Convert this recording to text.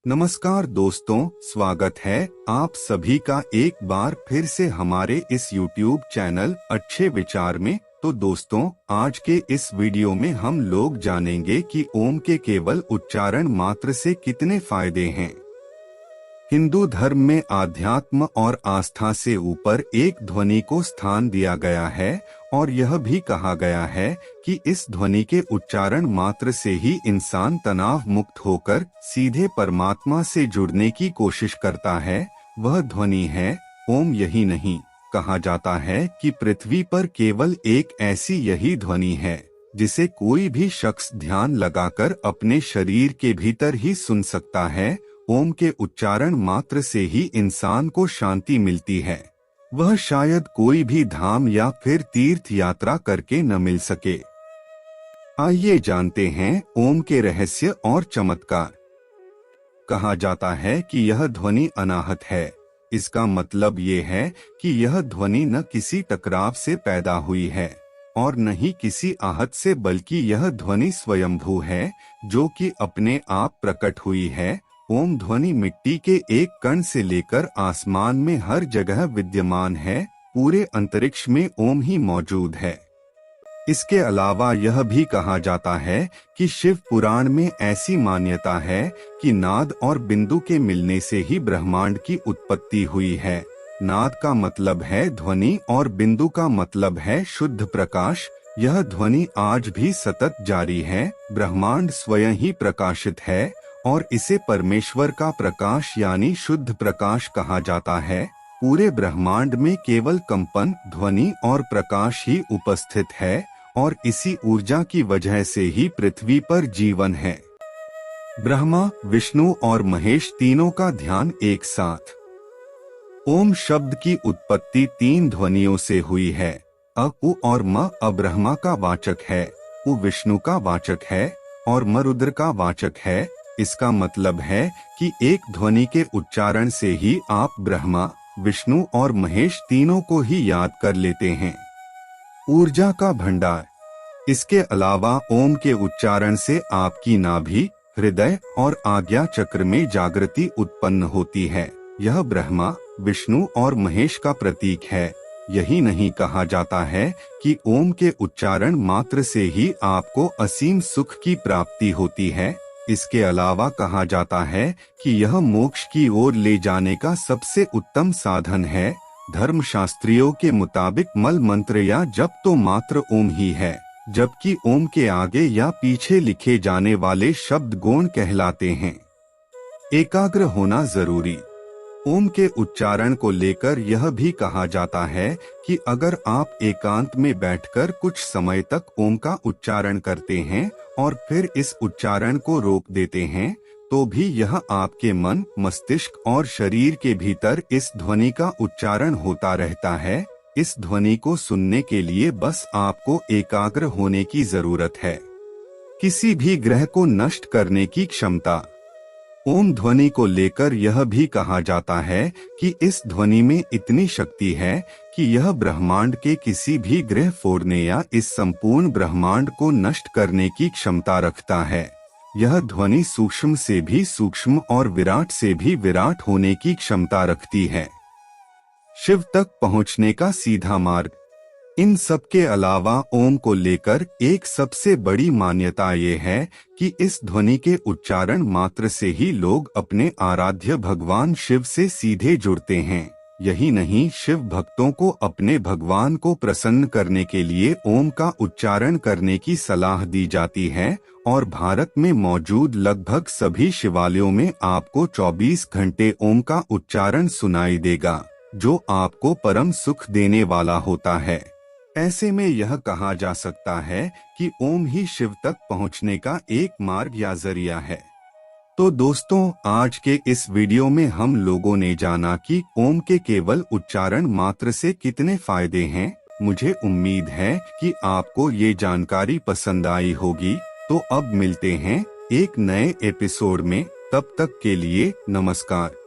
नमस्कार दोस्तों, स्वागत है आप सभी का एक बार फिर से हमारे इस YouTube चैनल अच्छे विचार में। तो दोस्तों, आज के इस वीडियो में हम लोग जानेंगे कि ओम के केवल उच्चारण मात्र से कितने फायदे हैं। हिंदू धर्म में आध्यात्म और आस्था से ऊपर एक ध्वनि को स्थान दिया गया है और यह भी कहा गया है कि इस ध्वनि के उच्चारण मात्र से ही इंसान तनाव मुक्त होकर सीधे परमात्मा से जुड़ने की कोशिश करता है। वह ध्वनि है ओम। यही नहीं, कहा जाता है कि पृथ्वी पर केवल एक ऐसी यही ध्वनि है जिसे कोई भी शख्स ध्यान लगाकर अपने शरीर के भीतर ही सुन सकता है। ओम के उच्चारण मात्र से ही इंसान को शांति मिलती है। वह शायद कोई भी धाम या फिर तीर्थ यात्रा करके न मिल सके। आइए जानते हैं ओम के रहस्य और चमत्कार। कहा जाता है कि यह ध्वनि अनाहत है। इसका मतलब ये है कि यह ध्वनि न किसी टकराव से पैदा हुई है और न ही किसी आहत से, बल्कि यह ध्वनि स्वयंभू है जो कि अपने आप प्रकट हुई है। ओम ध्वनि मिट्टी के एक कण से लेकर आसमान में हर जगह विद्यमान है। पूरे अंतरिक्ष में ओम ही मौजूद है। इसके अलावा यह भी कहा जाता है कि शिव पुराण में ऐसी मान्यता है कि नाद और बिंदु के मिलने से ही ब्रह्मांड की उत्पत्ति हुई है। नाद का मतलब है ध्वनि और बिंदु का मतलब है शुद्ध प्रकाश। यह ध्वनि आज भी सतत जारी है। ब्रह्मांड स्वयं ही प्रकाशित है और इसे परमेश्वर का प्रकाश यानी शुद्ध प्रकाश कहा जाता है। पूरे ब्रह्मांड में केवल कंपन, ध्वनि और प्रकाश ही उपस्थित है और इसी ऊर्जा की वजह से ही पृथ्वी पर जीवन है। ब्रह्मा, विष्णु और महेश तीनों का ध्यान एक साथ। ओम शब्द की उत्पत्ति तीन ध्वनियों से हुई है। अ, उ और म। अ ब्रह्मा का वाचक है, उ विष्णु का वाचक है और म रुद्र का वाचक है। इसका मतलब है कि एक ध्वनि के उच्चारण से ही आप ब्रह्मा, विष्णु और महेश तीनों को ही याद कर लेते हैं। ऊर्जा का भंडार। इसके अलावा ओम के उच्चारण से आपकी नाभि, हृदय और आज्ञा चक्र में जागृति उत्पन्न होती है। यह ब्रह्मा, विष्णु और महेश का प्रतीक है। यही नहीं, कहा जाता है कि ओम के उच्चारण मात्र से ही आपको असीम सुख की प्राप्ति होती है। इसके अलावा कहा जाता है कि यह मोक्ष की ओर ले जाने का सबसे उत्तम साधन है। धर्मशास्त्रियों के मुताबिक मल मंत्र या जप तो मात्र ओम ही है, जबकि ओम के आगे या पीछे लिखे जाने वाले शब्द गौण कहलाते हैं। एकाग्र होना जरूरी। ओम के उच्चारण को लेकर यह भी कहा जाता है कि अगर आप एकांत में बैठकर कुछ समय तक ओम का उच्चारण करते हैं और फिर इस उच्चारण को रोक देते हैं, तो भी यह आपके मन, मस्तिष्क और शरीर के भीतर इस ध्वनि का उच्चारण होता रहता है। इस ध्वनि को सुनने के लिए बस आपको एकाग्र होने की जरूरत है। किसी भी ग्रह को नष्ट करने की क्षमता। ओम ध्वनि को लेकर यह भी कहा जाता है कि इस ध्वनि में इतनी शक्ति है कि यह ब्रह्मांड के किसी भी ग्रह फोड़ने या इस संपूर्ण ब्रह्मांड को नष्ट करने की क्षमता रखता है। यह ध्वनि सूक्ष्म से भी सूक्ष्म और विराट से भी विराट होने की क्षमता रखती है। शिव तक पहुंचने का सीधा मार्ग। इन सब के अलावा ओम को लेकर एक सबसे बड़ी मान्यता ये है कि इस ध्वनि के उच्चारण मात्र से ही लोग अपने आराध्य भगवान शिव से सीधे जुड़ते हैं। यही नहीं, शिव भक्तों को अपने भगवान को प्रसन्न करने के लिए ओम का उच्चारण करने की सलाह दी जाती है और भारत में मौजूद लगभग सभी शिवालयों में आपको 24 घंटे ओम का उच्चारण सुनाई देगा, जो आपको परम सुख देने वाला होता है। ऐसे में यह कहा जा सकता है कि ओम ही शिव तक पहुंचने का एक मार्ग या जरिया है। तो दोस्तों, आज के इस वीडियो में हम लोगों ने जाना कि ओम के केवल उच्चारण मात्र से कितने फायदे हैं। मुझे उम्मीद है कि आपको ये जानकारी पसंद आई होगी। तो अब मिलते हैं एक नए एपिसोड में। तब तक के लिए नमस्कार।